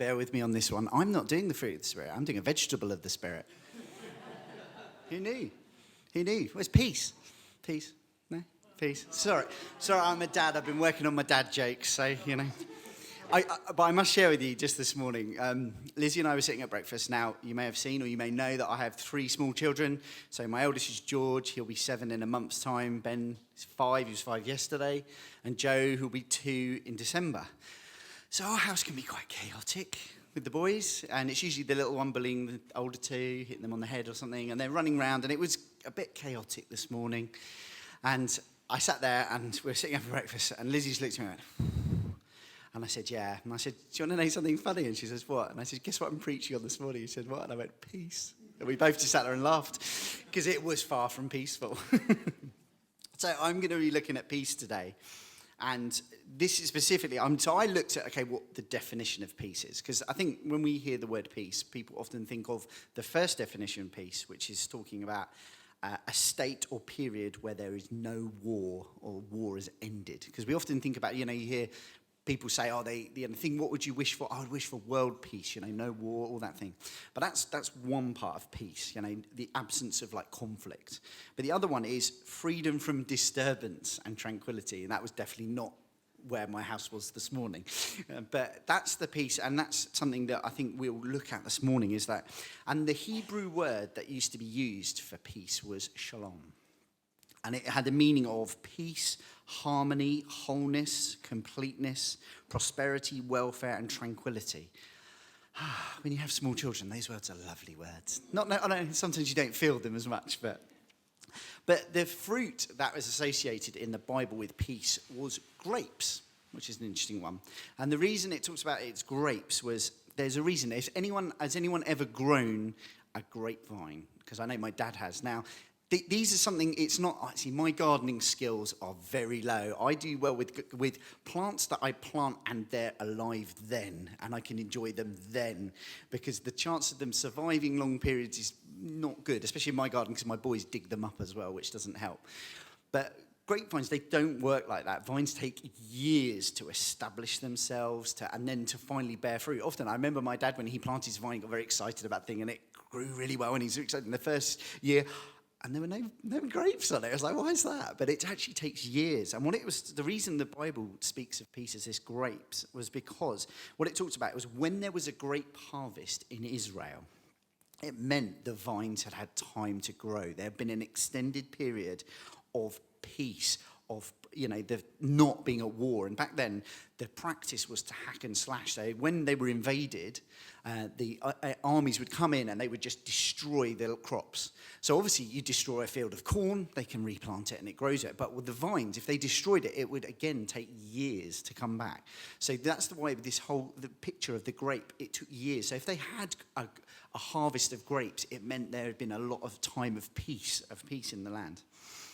bear with me on this one. I'm not doing the fruit of the Spirit. I'm doing a vegetable of the Spirit. Who knew? Who knew? Where's peace? Peace? No? Peace? Sorry, I'm a dad. I've been working on my dad jokes, so, you know. But I must share with you just this morning, Lizzie and I were sitting at breakfast. Now, you may have seen or you may know that I have 3 small children. So my eldest is George. He'll be 7 in a month's time. Ben is 5. He was 5 yesterday. And Joe, who'll be 2 in December. So our house can be quite chaotic with the boys. And it's usually the little one bullying the older 2, hitting them on the head or something. And they're running around. And it was a bit chaotic this morning. And I sat there and we were sitting up for breakfast. And Lizzie's looked at me and went... And I said, yeah. And I said, do you want to know something funny? And she says, what? And I said, guess what I'm preaching on this morning? She said, what? And I went, peace. And we both just sat there and laughed because it was far from peaceful. So I'm going to be looking at peace today. And this is specifically, so I looked at, okay, what the definition of peace is. Because I think when we hear the word peace, people often think of the first definition of peace, which is talking about a state or period where there is no war or war has ended. Because we often think about, you hear people say, what would you wish for? I would wish for world peace, no war, all that thing. But that's one part of peace, the absence of conflict. But the other one is freedom from disturbance and tranquility. And that was definitely not where my house was this morning. But that's the peace, and that's something that I think we'll look at this morning is that. And the Hebrew word that used to be used for peace was shalom. And it had the meaning of peace, harmony, wholeness, completeness, prosperity, welfare, and tranquility. When you have small children, those words are lovely words. I know sometimes you don't feel them as much, but the fruit that was associated in the Bible with peace was grapes, which is an interesting one. And the reason it talks about it's grapes was there's a reason. Has anyone ever grown a grapevine? Because I know my dad has. Now, these are something, it's not, actually, my gardening skills are very low. I do well with plants that I plant and they're alive then, and I can enjoy them then, because the chance of them surviving long periods is not good, especially in my garden, because my boys dig them up as well, which doesn't help. But grapevines, they don't work like that. Vines take years to establish themselves, and then to finally bear fruit. Often, I remember my dad, when he planted his vine, got very excited about things, and it grew really well, and he's excited in the first year. And there were no grapes on it. I was like, why is that? But it actually takes years. And the reason the Bible speaks of peace as this grapes was because what it talks about was when there was a grape harvest in Israel, it meant the vines had had time to grow. There had been an extended period of peace, of there not being at war. And back then, the practice was to hack and slash. So when they were invaded, the armies would come in and they would just destroy their crops. So obviously, you destroy a field of corn, they can replant it and it grows it. But with the vines, if they destroyed it, it would again take years to come back. So that's the way with the picture of the grape, it took years. So if they had a harvest of grapes, it meant there had been a lot of time of peace in the land.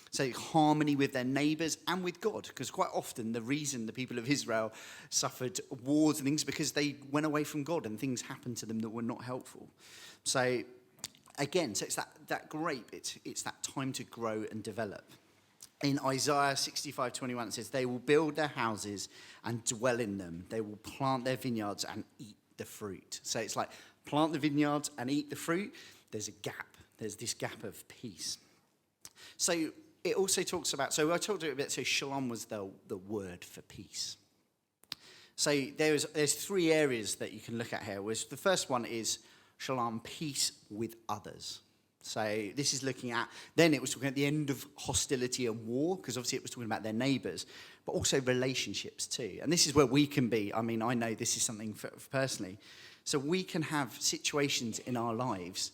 So harmony with their neighbours and with God, because quite often the reason the people of Israel suffered wars and things because they went away from God and things happened to them that were not helpful. So again, so it's that grape, it's that time to grow and develop. In Isaiah 65:21 it says, they will build their houses and dwell in them. They will plant their vineyards and eat the fruit. So it's like plant the vineyards and eat the fruit. There's a gap. There's this gap of peace. So it also talks about, so I talked a bit, so shalom was the word for peace. So there's 3 areas that you can look at here. The first one is shalom, peace with others. So this is looking at, then it was talking at the end of hostility and war, because obviously it was talking about their neighbours, but also relationships too. And this is where we can be. I mean, I know this is something for personally. So we can have situations in our lives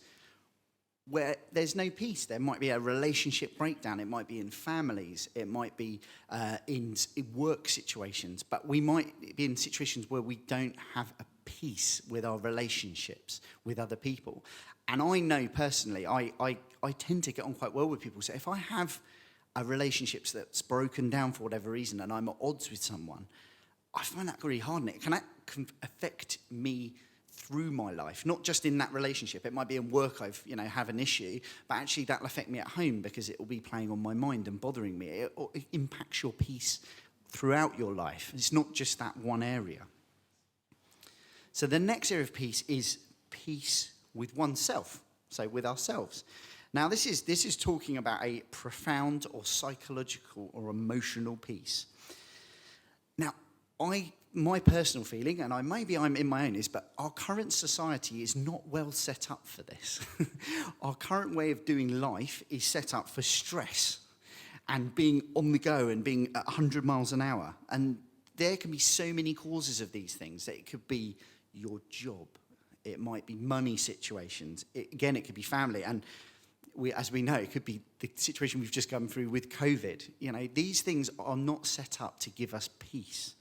where there's no peace. There might be a relationship breakdown. It might be in families. It might be in work situations. But we might be in situations where we don't have a peace with our relationships with other people. And I know personally, I tend to get on quite well with people. So if I have a relationship that's broken down for whatever reason and I'm at odds with someone, I find that really hard. And it can affect me through my life, not just in that relationship. It might be in work have an issue, but actually that'll affect me at home because it will be playing on my mind and bothering me. It impacts your peace throughout your life. It's not just that one area. So the next area of peace is peace with oneself, so with ourselves. Now, this is talking about a profound or psychological or emotional peace. Now, my personal feeling, and maybe I'm in my own, is but our current society is not well set up for this. Our current way of doing life is set up for stress and being on the go and being at 100 miles an hour. And there can be so many causes of these things. That it could be your job. It might be money situations. It could be family. And as we know, it could be the situation we've just gone through with COVID. These things are not set up to give us peace.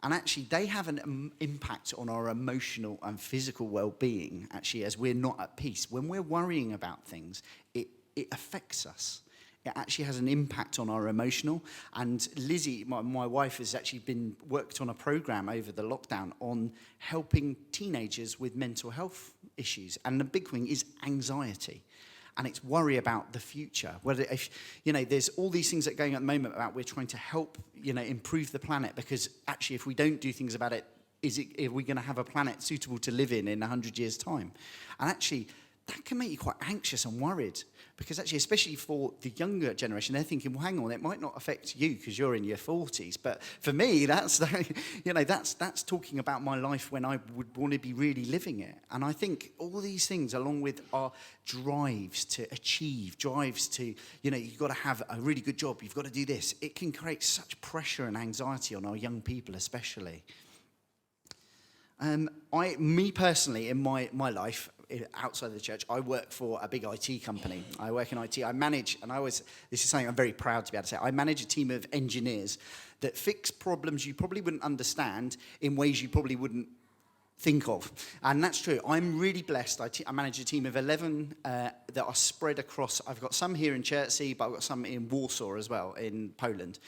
And actually, they have an impact on our emotional and physical well-being, actually, as we're not at peace. When we're worrying about things, it affects us. It actually has an impact on our emotional. And Lizzie, my wife, has actually worked on a program over the lockdown on helping teenagers with mental health issues. And the big thing is anxiety. And it's worry about the future. Whether there's all these things that are going on at the moment about we're trying to help, improve the planet, because actually if we don't do things about it, are we going to have a planet suitable to live in 100 years' time? And actually, that can make you quite anxious and worried, because actually, especially for the younger generation, they're thinking, well, hang on, it might not affect you because you're in your 40s, but for me, that's talking about my life when I would want to be really living it. And I think all these things, along with our drives to achieve, drives to, you've got to have a really good job, you've got to do this, it can create such pressure and anxiety on our young people especially. Me personally, in my life, outside of the church, I work for a big IT company. I work in IT. I manage, this is something I'm very proud to be able to say, I manage a team of engineers that fix problems you probably wouldn't understand in ways you probably wouldn't think of. And that's true. I'm really blessed. I manage a team of 11 that are spread across, I've got some here in Chertsey, but I've got some in Warsaw as well, in Poland.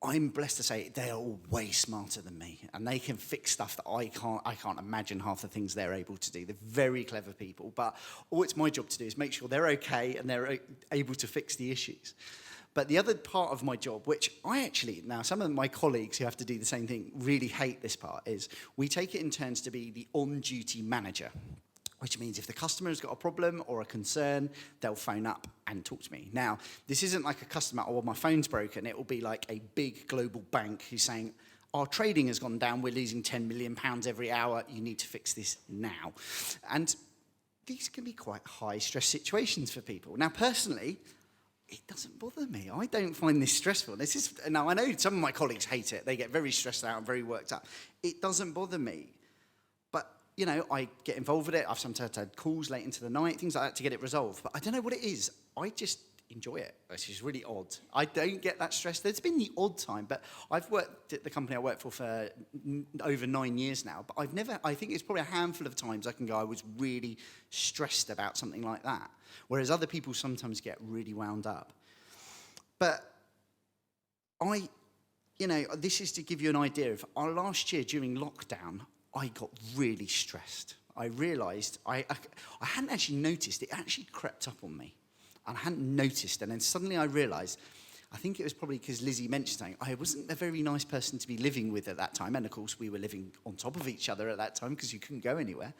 I'm blessed to say they are all way smarter than me, and they can fix stuff that I can't imagine half the things they're able to do. They're very clever people, but all it's my job to do is make sure they're okay and they're able to fix the issues. But the other part of my job, which now some of my colleagues who have to do the same thing really hate this part, is we take it in turns to be the on-duty manager. Which means if the customer has got a problem or a concern, they'll phone up and talk to me. Now, this isn't like a customer, my phone's broken. It will be like a big global bank who's saying, our trading has gone down, we're losing £10 million every hour, you need to fix this now. And these can be quite high stress situations for people. Now, personally, it doesn't bother me. I don't find this stressful. Now, I know some of my colleagues hate it. They get very stressed out and very worked up. It doesn't bother me. I get involved with it. I've sometimes had calls late into the night, things like that to get it resolved. But I don't know what it is. I just enjoy it. It's just really odd. I don't get that stressed. There's been the odd time, but I've worked at the company I work for over 9 years now. But I think it's probably a handful of times I can go, I was really stressed about something like that. Whereas other people sometimes get really wound up. But this is to give you an idea of our last year during lockdown, I got really stressed. I realised I hadn't actually noticed. It actually crept up on me. And I hadn't noticed. And then suddenly I realised, I think it was probably because Lizzie mentioned something, I wasn't a very nice person to be living with at that time. And of course, we were living on top of each other at that time because you couldn't go anywhere.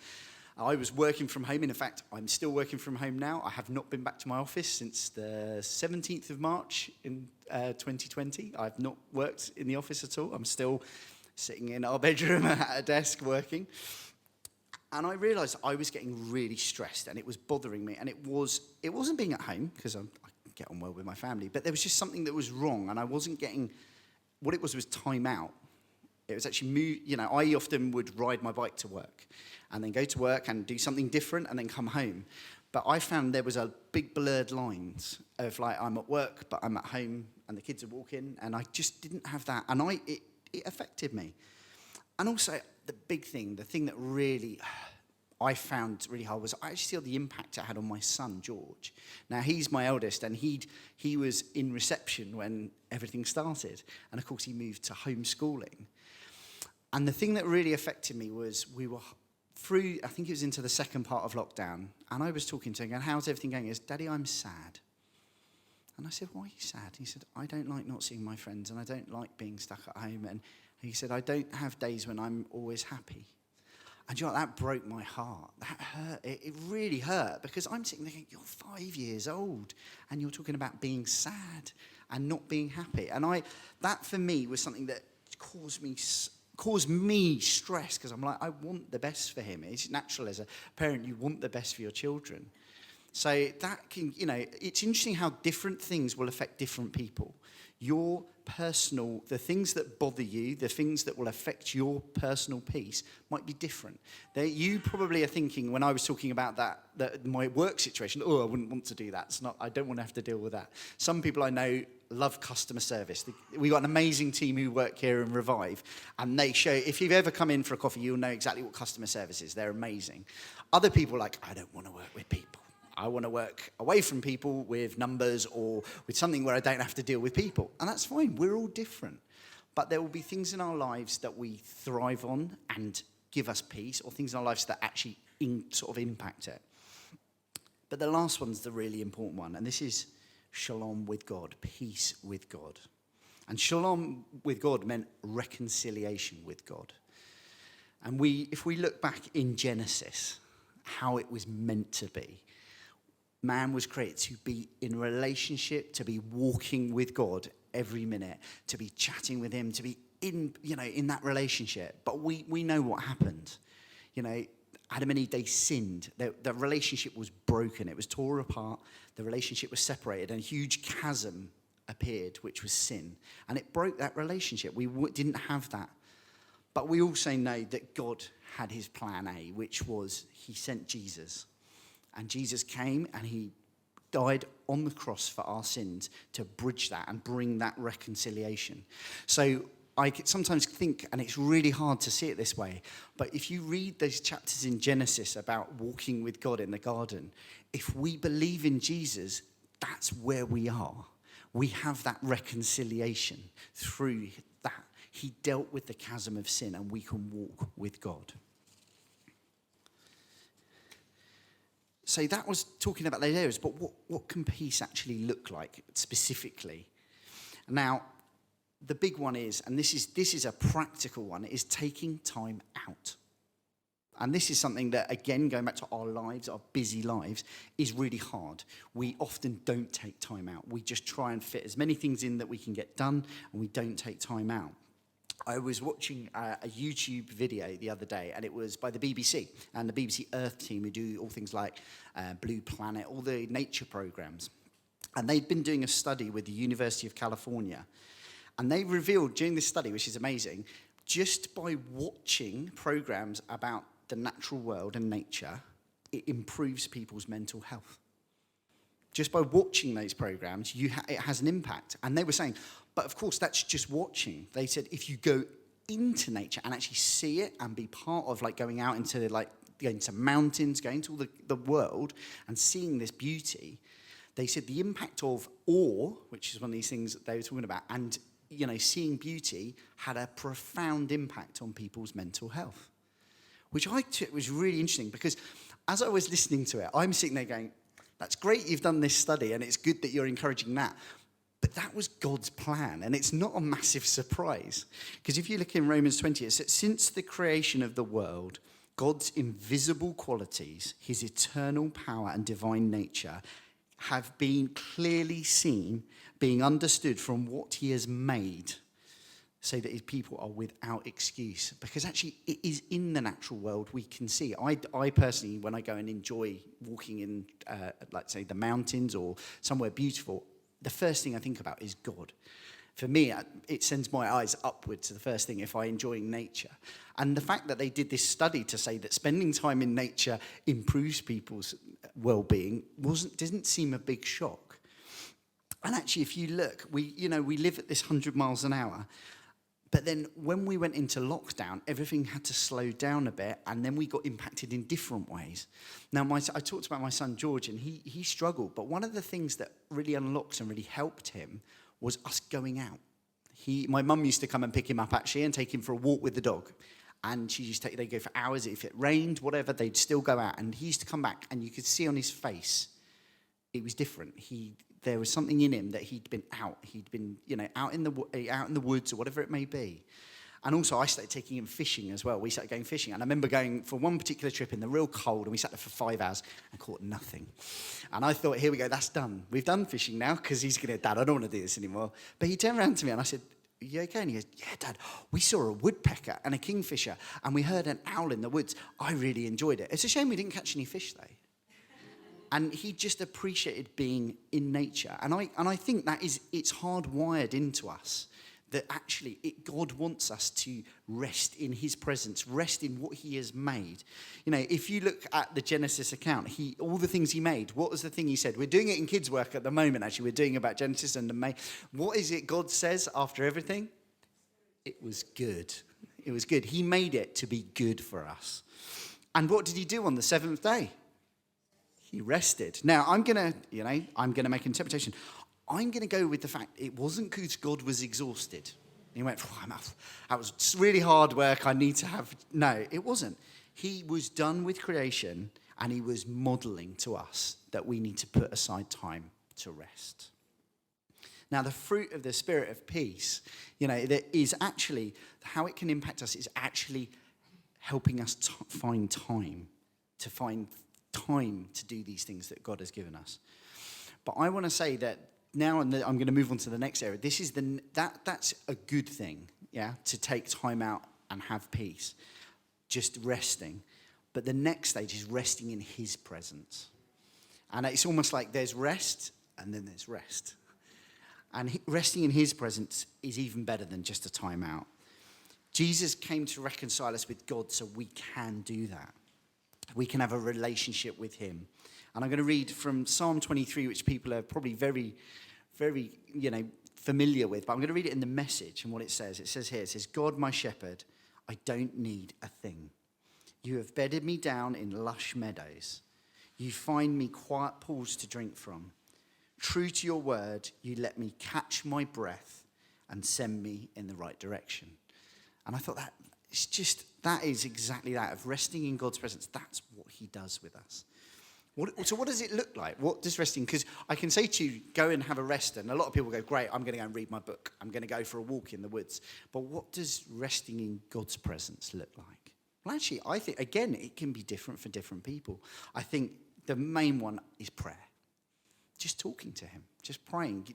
I was working from home. And in fact, I'm still working from home now. I have not been back to my office since the 17th of March in 2020. I've not worked in the office at all. I'm still sitting in our bedroom at a desk working. And I realised I was getting really stressed and it was bothering me. And it wasn't being at home, because I get on well with my family, but there was just something that was wrong and I wasn't getting, what it was time out. It was actually, I often would ride my bike to work and then go to work and do something different and then come home. But I found there was a big blurred lines of like, I'm at work, but I'm at home and the kids are walking, and I just didn't have that. And it affected me. And also, the big thing, the thing that really I found really hard was I actually saw the impact it had on my son, George. Now, he's my eldest, and he was in reception when everything started. And of course, he moved to homeschooling. And the thing that really affected me was we were through, I think it was into the second part of lockdown, and I was talking to him, going, how's everything going? He goes, Daddy, I'm sad. And I said, why are you sad? He said, I don't like not seeing my friends, and I don't like being stuck at home. And he said, I don't have days when I'm always happy. And you know, that broke my heart. That hurt. It really hurt, because I'm sitting there going, you're 5 years old and you're talking about being sad and not being happy. And that for me was something that caused me stress, because I'm like, I want the best for him. It's natural as a parent, you want the best for your children. So that can, it's interesting how different things will affect different people. Your personal, the things that bother you, the things that will affect your personal peace might be different. You probably are thinking, when I was talking about that my work situation, I wouldn't want to do that. I don't want to have to deal with that. Some people I know love customer service. We've got an amazing team who work here in Revive, and they show, if you've ever come in for a coffee, you'll know exactly what customer service is. They're amazing. Other people are like, I don't want to work with people. I want to work away from people with numbers or with something where I don't have to deal with people. And that's fine. We're all different. But there will be things in our lives that we thrive on and give us peace, or things in our lives that actually sort of impact it. But the last one's the really important one, and this is shalom with God, peace with God. And shalom with God meant reconciliation with God. And if we look back in Genesis, how it was meant to be, man was created to be in relationship, to be walking with God every minute, to be chatting with him, to be in that relationship. But we know what happened. Adam and Eve, they sinned. The relationship was broken. It was torn apart. The relationship was separated, and a huge chasm appeared, which was sin. And it broke that relationship. We didn't have that. But we also know that God had his plan A, which was he sent Jesus. And Jesus came and he died on the cross for our sins to bridge that and bring that reconciliation. So I sometimes think, and it's really hard to see it this way, but if you read those chapters in Genesis about walking with God in the garden, if we believe in Jesus, that's where we are. We have that reconciliation through that. He dealt with the chasm of sin, and we can walk with God. So that was talking about those areas, but what can peace actually look like specifically? Now, the big one is, and this is a practical one, is taking time out. And this is something that, again, going back to our lives, our busy lives, is really hard. We often don't take time out. We just try and fit as many things in that we can get done, and we don't take time out. I was watching a YouTube video the other day, and it was by the BBC and the BBC Earth team, who do all things like Blue Planet, all the nature programs. And they'd been doing a study with the University of California. And they revealed during this study, which is amazing, just by watching programs about the natural world and nature, it improves people's mental health. Just by watching those programs, it has an impact. And they were saying, but of course, that's just watching. They said, if you go into nature and actually see it and be part of going out into going to mountains, going to all the world and seeing this beauty, they said the impact of awe, which is one of these things that they were talking about, and seeing beauty had a profound impact on people's mental health, which I took was really interesting, because as I was listening to it, I'm sitting there going, that's great you've done this study, and it's good that you're encouraging that. But that was God's plan, and it's not a massive surprise. Because if you look in Romans 20, it says, since the creation of the world, God's invisible qualities, his eternal power and divine nature, have been clearly seen, being understood from what he has made, so that his people are without excuse. Because actually, it is in the natural world we can see. I personally, when I go and enjoy walking in, say, the mountains or somewhere beautiful, the first thing I think about is God. For me, it sends my eyes upwards to the first thing if I enjoy nature. And the fact that they did this study to say that spending time in nature improves people's well-being didn't seem a big shock. And actually, if you look, we live at this 100 miles an hour. But then when we went into lockdown, everything had to slow down a bit, and then we got impacted in different ways. Now, I talked about my son George, and he struggled. But one of the things that really unlocked and really helped him was us going out. My mum used to come and pick him up, actually, and take him for a walk with the dog. And they'd go for hours. If it rained, whatever, they'd still go out. And he used to come back, and you could see on his face, it was different. There was something in him that he'd been out. He'd been, out in the woods or whatever it may be. And also, I started taking him fishing as well. We started going fishing. And I remember going for one particular trip in the real cold, and we sat there for 5 hours and caught nothing. And I thought, here we go, that's done. We've done fishing now, because he's going to, Dad, I don't want to do this anymore. But he turned around to me, and I said, are you okay? And he goes, yeah, Dad, we saw a woodpecker and a kingfisher, and we heard an owl in the woods. I really enjoyed it. It's a shame we didn't catch any fish, though. And he just appreciated being in nature. And I think that is, it's hardwired into us. That actually God wants us to rest in his presence, rest in what he has made. You know, if you look at the Genesis account, all the things he made, what was the thing he said? We're doing it in kids' work at the moment, actually. We're doing about Genesis and the May. What is it God says after everything? It was good. It was good. He made it to be good for us. And what did he do on the seventh day? He rested. Now, I'm going to make an interpretation. I'm going to go with the fact it wasn't because God was exhausted. He went, I'm off. That was really hard work. I need to have... No, it wasn't. He was done with creation, and he was modeling to us that we need to put aside time to rest. Now, the fruit of the spirit of peace, that is actually, how it can impact us is actually helping us find time to do these things that God has given us. But I want to say that now, I'm going to move on to the next area. This is that's a good thing, to take time out and have peace, just resting. But the next stage is resting in his presence. And it's almost like there's rest and then there's rest. And resting in his presence is even better than just a time out. Jesus came to reconcile us with God so we can do that. We can have a relationship with him. And I'm going to read from Psalm 23, which people are probably very, very, familiar with. But I'm going to read it in the Message and what it says. It says here, God, my shepherd, I don't need a thing. You have bedded me down in lush meadows. You find me quiet pools to drink from. True to your word, you let me catch my breath and send me in the right direction. And I thought that is exactly that, of resting in God's presence. That's what he does with us. So what does it look like? What does resting... Because I can say to you, go and have a rest, and a lot of people go, great, I'm going to go and read my book. I'm going to go for a walk in the woods. But what does resting in God's presence look like? Well, actually, I think, again, it can be different for different people. I think the main one is prayer. Just talking to him, just praying,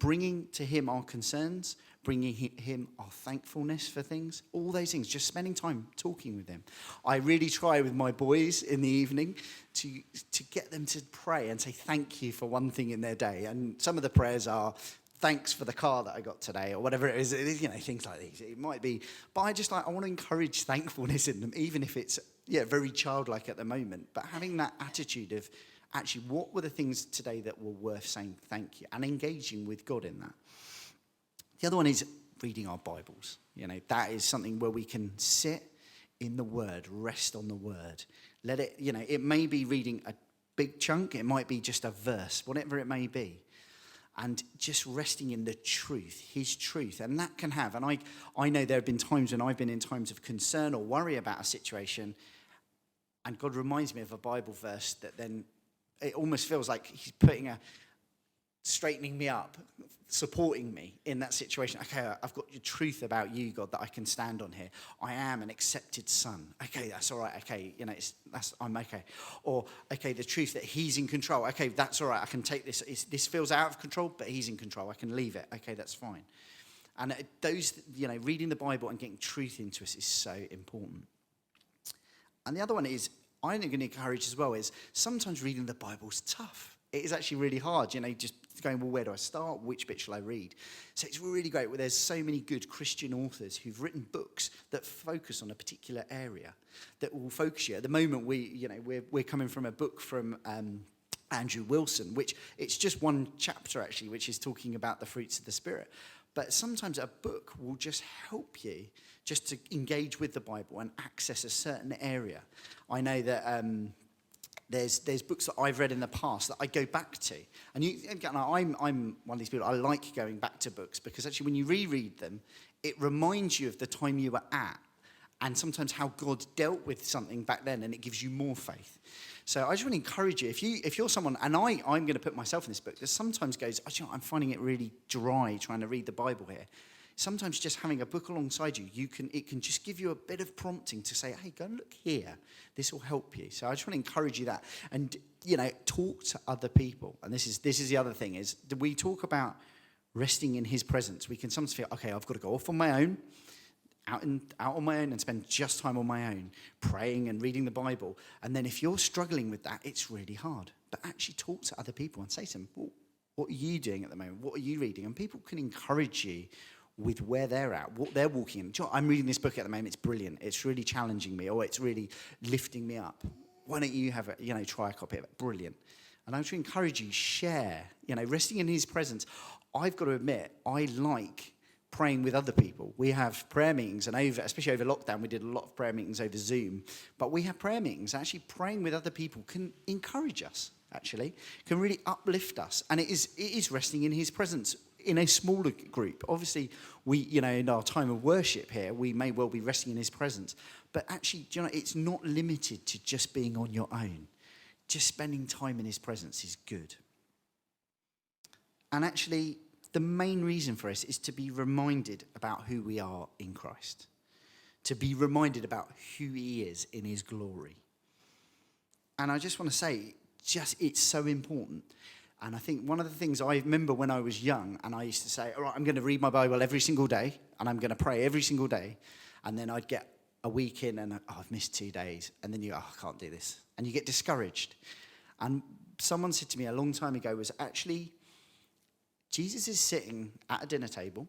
bringing to him our concerns, bringing him our thankfulness for things, all those things, just spending time talking with him. I really try with my boys in the evening to get them to pray and say thank you for one thing in their day. And some of the prayers are, thanks for the car that I got today, or whatever it is, things like these. It might be, but I want to encourage thankfulness in them, even if it's, very childlike at the moment, but having that attitude of, actually, what were the things today that were worth saying thank you, and engaging with God in that. The other one is reading our Bibles. That is something where we can sit in the Word, rest on the Word. Let it, it may be reading a big chunk, it might be just a verse, whatever it may be. And just resting in the truth, his truth. And that can have, and I know there have been times when I've been in times of concern or worry about a situation, and God reminds me of a Bible verse that then it almost feels like he's straightening me up, supporting me in that situation. Okay, I've got your truth about you, God, that I can stand on here. I am an accepted son. Okay, that's all right. Okay, I'm okay. Or, okay, the truth that he's in control. Okay, that's all right. I can take this. This feels out of control, but he's in control. I can leave it. Okay, that's fine. And those, reading the Bible and getting truth into us is so important. And the other one is, I'm going to encourage as well, is sometimes reading the Bible's tough. It is actually really hard, just going, well, where do I start? Which bit shall I read? So it's really great where there's so many good Christian authors who've written books that focus on a particular area, that will focus you. At the moment, we're coming from a book from Andrew Wilson, which it's just one chapter, actually, which is talking about the fruits of the Spirit. But sometimes a book will just help you just to engage with the Bible and access a certain area. I know that there's books that I've read in the past that I go back to. And I'm one of these people, I like going back to books because actually when you reread them, it reminds you of the time you were at and sometimes how God dealt with something back then, and it gives you more faith. So I just want to encourage you, if you're someone, and I'm going to put myself in this book, that sometimes goes, I'm finding it really dry trying to read the Bible here. Sometimes just having a book alongside you, it can just give you a bit of prompting to say, hey, go and look here. This will help you. So I just want to encourage you that. And, talk to other people. And this is the other thing is, we talk about resting in his presence. We can sometimes feel, okay, I've got to go off on my own, out on my own and spend just time on my own, praying and reading the Bible. And then if you're struggling with that, it's really hard. But actually talk to other people and say to them, well, what are you doing at the moment? What are you reading? And people can encourage you with where they're at, what they're walking in. Do you know what? I'm reading this book at the moment. It's brilliant. It's really challenging me, or it's really lifting me up. Why don't you have try a copy of it? Brilliant. And I want to encourage you, share, resting in his presence. I've got to admit, I like praying with other people. We have prayer meetings, and especially over lockdown, we did a lot of prayer meetings over Zoom. But we have prayer meetings. Actually, praying with other people can encourage us, actually, can really uplift us. And it is resting in his presence in a smaller group. Obviously, we, in our time of worship here, we may well be resting in his presence. But actually, it's not limited to just being on your own. Just spending time in his presence is good. And actually, the main reason for us is to be reminded about who we are in Christ. To be reminded about who he is in his glory. And I just want to say, it's so important. And I think one of the things I remember when I was young, and I used to say, all right, I'm going to read my Bible every single day, and I'm going to pray every single day. And then I'd get a week in, and I've missed 2 days. And then you go, I can't do this. And you get discouraged. And someone said to me a long time ago was actually, Jesus is sitting at a dinner table,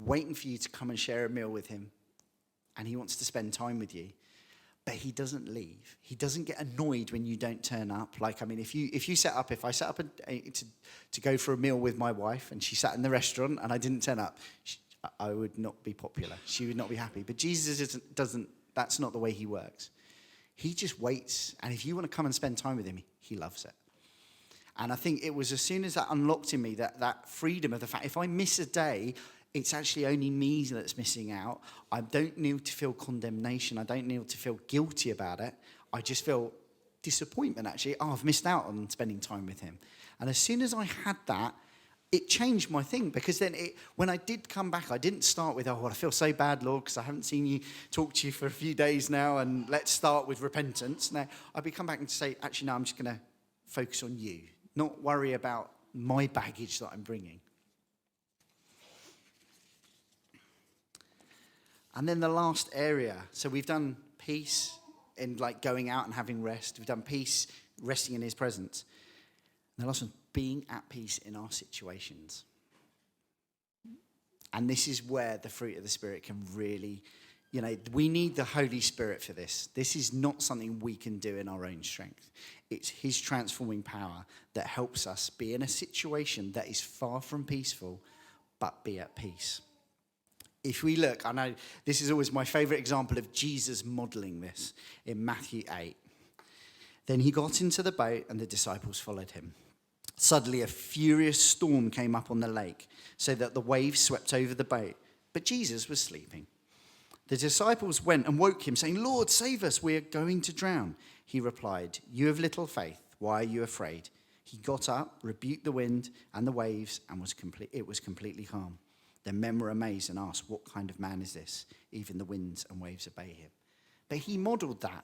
waiting for you to come and share a meal with him. And he wants to spend time with you. But he doesn't leave. He doesn't get annoyed when you don't turn up. If I set up to go for a meal with my wife and she sat in the restaurant and I didn't turn up, I would not be popular. She would not be happy. But Jesus doesn't. That's not the way he works. He just waits. And if you want to come and spend time with him, he loves it. And I think it was as soon as that unlocked in me that freedom of the fact, if I miss a day, it's actually only me that's missing out. I don't need to feel condemnation. I don't need to feel guilty about it. I just feel disappointment, actually. I've missed out on spending time with him. And as soon as I had that, it changed my thing. Because then when I did come back, I didn't start with, I feel so bad, Lord, because I haven't seen you, talk to you for a few days now, and let's start with repentance. Now, I'd come back and say, actually, no, I'm just going to focus on you, not worry about my baggage that I'm bringing. And then the last area, so we've done peace in going out and having rest. We've done peace, resting in his presence. And the last one, being at peace in our situations. And this is where the fruit of the Spirit can really, we need the Holy Spirit for this. This is not something we can do in our own strength. It's his transforming power that helps us be in a situation that is far from peaceful, but be at peace. If we look, I know this is always my favorite example of Jesus modeling this in Matthew 8. Then he got into the boat and the disciples followed him. Suddenly a furious storm came up on the lake so that the waves swept over the boat. But Jesus was sleeping. The disciples went and woke him, saying, Lord, save us, we are going to drown. He replied, you have little faith, why are you afraid? He got up, rebuked the wind and the waves, and it was completely calm. Then men were amazed and asked, what kind of man is this? Even the winds and waves obey him. But he modeled that.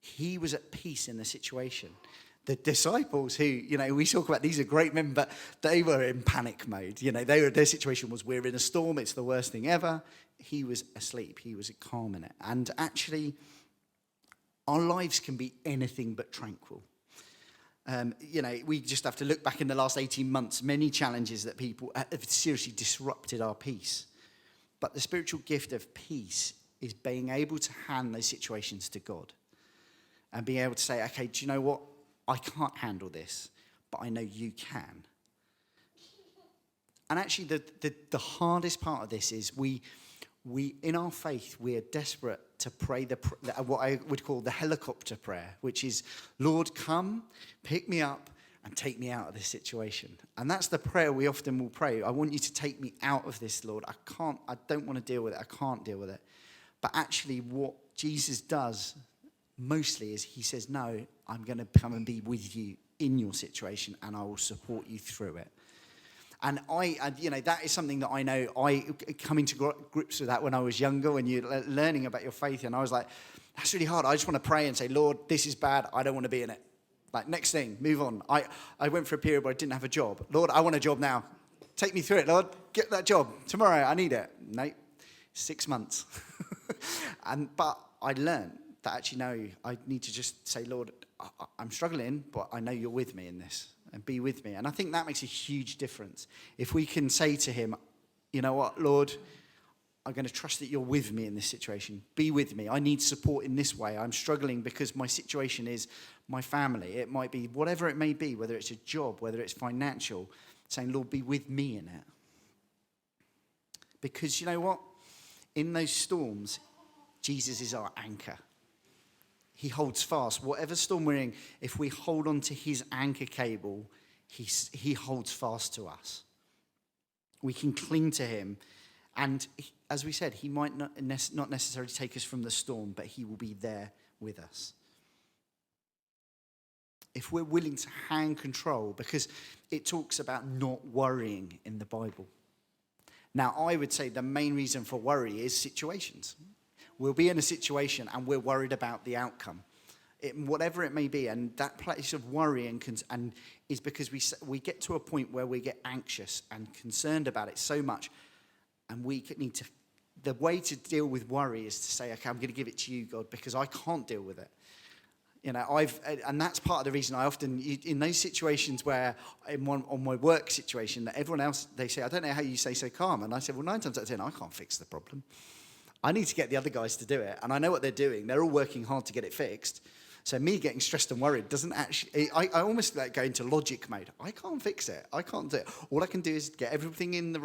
He was at peace in the situation. The disciples who, we talk about, these are great men, but they were in panic mode. Their situation was, we're in a storm, it's the worst thing ever. He was asleep. He was calm in it. And actually, our lives can be anything but tranquil. We just have to look back in the last 18 months, many challenges that people have seriously disrupted our peace. But the spiritual gift of peace is being able to hand those situations to God and being able to say, okay, do you know what? I can't handle this, but I know you can. And actually, the hardest part of this is we in our faith, we are desperate to pray what I would call the helicopter prayer, which is, Lord, come, pick me up, and take me out of this situation. And that's the prayer we often will pray. I want you to take me out of this, Lord. I don't want to deal with it. I can't deal with it. But actually, what Jesus does mostly is he says, no, I'm going to come and be with you in your situation, and I will support you through it. And that is something that I know. I coming to grips with that when I was younger, when you're learning about your faith, and I was like, that's really hard. I just want to pray and say, Lord, this is bad. I don't want to be in it. Like, next thing, move on. I went for a period where I didn't have a job. Lord, I want a job now. Take me through it, Lord. Get that job tomorrow. I need it. No, 6 months. But I learned that actually, no, I need to just say, Lord, I'm struggling, but I know you're with me in this, and be with me. And I think that makes a huge difference. If we can say to him, you know what, Lord, I'm going to trust that you're with me in this situation. Be with me. I need support in this way. I'm struggling because my situation is my family. It might be whatever it may be, whether it's a job, whether it's financial, saying, Lord, be with me in it. Because you know what? In those storms, Jesus is our anchor. He holds fast. Whatever storm we're in, if we hold on to his anchor cable, he holds fast to us. We can cling to him. And as we said, he might not necessarily take us from the storm, but he will be there with us. If we're willing to hand control, because it talks about not worrying in the Bible. Now, I would say the main reason for worry is situations. We'll be in a situation and we're worried about the outcome, whatever it may be. And that place of worry and is because we get to a point where we get anxious and concerned about it so much. And we need to, the way to deal with worry is to say, okay, I'm going to give it to you, God, because I can't deal with it. And that's part of the reason I often, in those situations where, on my work situation, that everyone else, they say, I don't know how you stay so calm. And I said, well, 9 times out of 10, I can't fix the problem. I need to get the other guys to do it. And I know what they're doing. They're all working hard to get it fixed. So me getting stressed and worried doesn't actually, I almost like go into logic mode. I can't fix it. I can't do it. All I can do is get everybody in the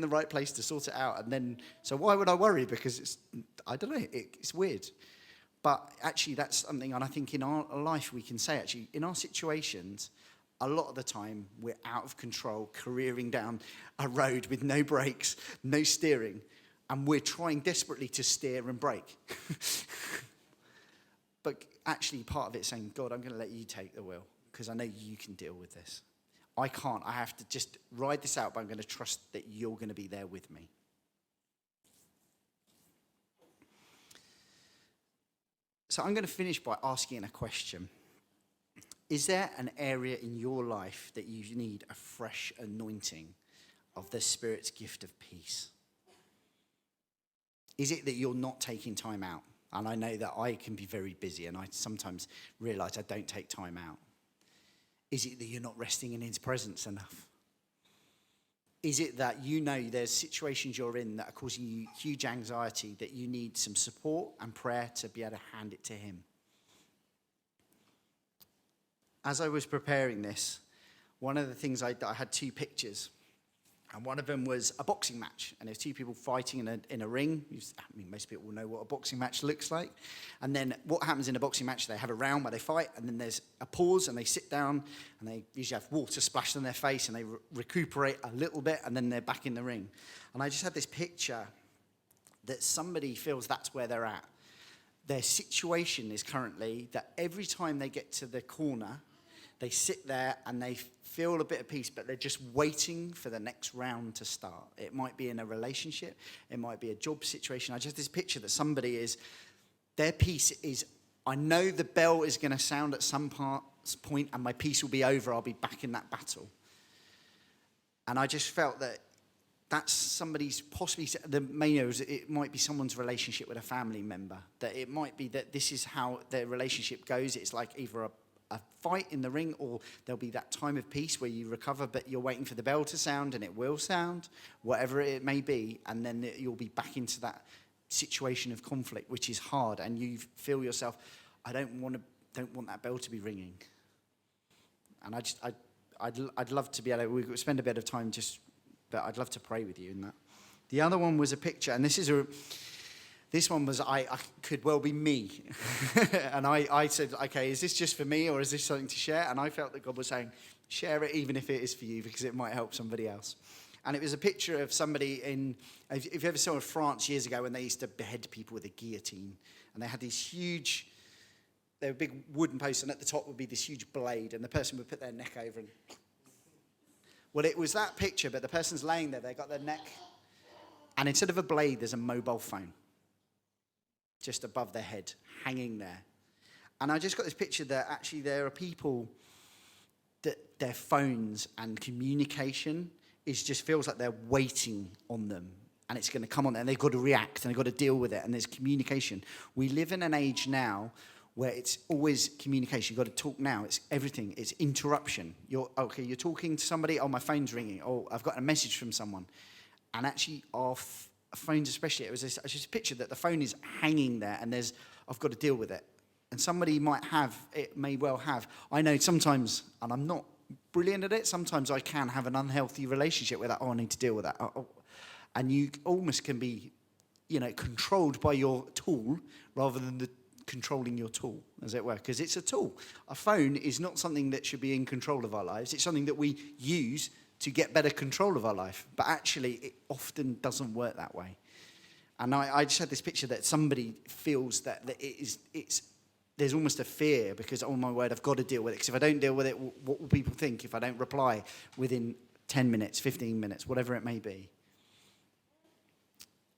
right place to sort it out. And then, so why would I worry? Because I don't know, it's weird. But actually that's something, and I think in our life we can say actually, in our situations, a lot of the time we're out of control, careering down a road with no brakes, no steering, and we're trying desperately to steer and brake. But actually part of it is saying, God, I'm going to let you take the wheel because I know you can deal with this. I can't. I have to just ride this out, but I'm going to trust that you're going to be there with me. So I'm going to finish by asking a question. Is there an area in your life that you need a fresh anointing of the Spirit's gift of peace? Is it that you're not taking time out? And I know that I can be very busy and I sometimes realize I don't take time out. Is it that you're not resting in his presence enough? Is it that you know there's situations you're in that are causing you huge anxiety that you need some support and prayer to be able to hand it to him? As I was preparing this, one of the things I had 2 pictures. And one of them was a boxing match. And there's 2 people fighting in a ring. I mean, most people will know what a boxing match looks like. And then what happens in a boxing match, they have a round where they fight, and then there's a pause, and they sit down, and they usually have water splashed on their face, and they recuperate a little bit, and then they're back in the ring. And I just had this picture that somebody feels that's where they're at. Their situation is currently that every time they get to the corner, they sit there and they feel a bit of peace, but they're just waiting for the next round to start. It might be in a relationship. It might be a job situation. I just this picture that somebody is, their peace is, I know the bell is going to sound at some point and my peace will be over. I'll be back in that battle. And I just felt that that's somebody's, possibly, the main is it might be someone's relationship with a family member. That it might be that this is how their relationship goes. It's like either a fight in the ring, or there'll be that time of peace where you recover, but you're waiting for the bell to sound, and it will sound, whatever it may be, and then you'll be back into that situation of conflict, which is hard, and you feel yourself, I don't want that bell to be ringing. And I'd love to be able to, we could spend a bit of time but I'd love to pray with you in that. The other one was a picture, and this one was, I could well be me. And I said, okay, is this just for me or is this something to share? And I felt that God was saying, share it even if it is for you because it might help somebody else. And it was a picture of somebody if you ever saw France years ago when they used to behead people with a guillotine. And they had these they were big wooden posts, and at the top would be this huge blade, and the person would put their neck over. And Well, it was that picture, but the person's laying there. They got their neck, and instead of a blade, there's a mobile phone just above their head, hanging there. And I just got this picture that actually there are people that their phones and communication just feels like they're waiting on them. And it's going to come on there, and they've got to react, and they've got to deal with it, and there's communication. We live in an age now where it's always communication. You've got to talk now. It's everything. It's interruption. You're talking to somebody. Oh, my phone's ringing. Oh, I've got a message from someone. And actually, our phones especially, it was just a picture that the phone is hanging there, and I've got to deal with it. And somebody may well have. I know sometimes, and I'm not brilliant at it, sometimes I can have an unhealthy relationship with that. Oh, I need to deal with that. And you almost can be, controlled by your tool rather than controlling your tool, as it were, because it's a tool. A phone is not something that should be in control of our lives. It's something that we use to get better control of our life. But actually, it often doesn't work that way. And I just had this picture that somebody feels that there's almost a fear because, oh my word, I've got to deal with it. Because if I don't deal with it, what will people think if I don't reply within 10 minutes, 15 minutes, whatever it may be?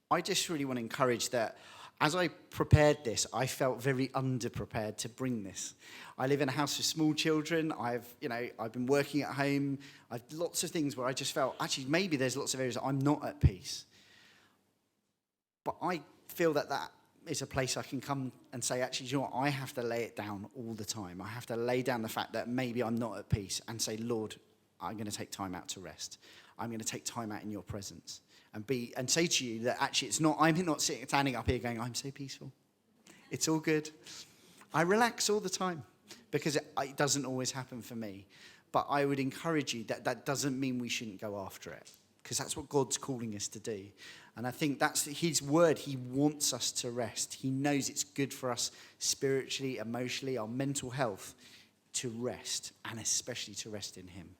I just really want to encourage that. As I prepared this, I felt very underprepared to bring this. I live in a house with small children. I've been working at home. I've lots of things where I just felt, actually, maybe there's lots of areas that I'm not at peace. But I feel that is a place I can come and say, actually, you know what? I have to lay it down all the time. I have to lay down the fact that maybe I'm not at peace and say, Lord, I'm going to take time out to rest. I'm going to take time out in your presence. And say to you that actually I'm not standing up here going, I'm so peaceful. It's all good. I relax all the time because it doesn't always happen for me. But I would encourage you that doesn't mean we shouldn't go after it, because that's what God's calling us to do. And I think that's his word. He wants us to rest. He knows it's good for us spiritually, emotionally, our mental health to rest, and especially to rest in him.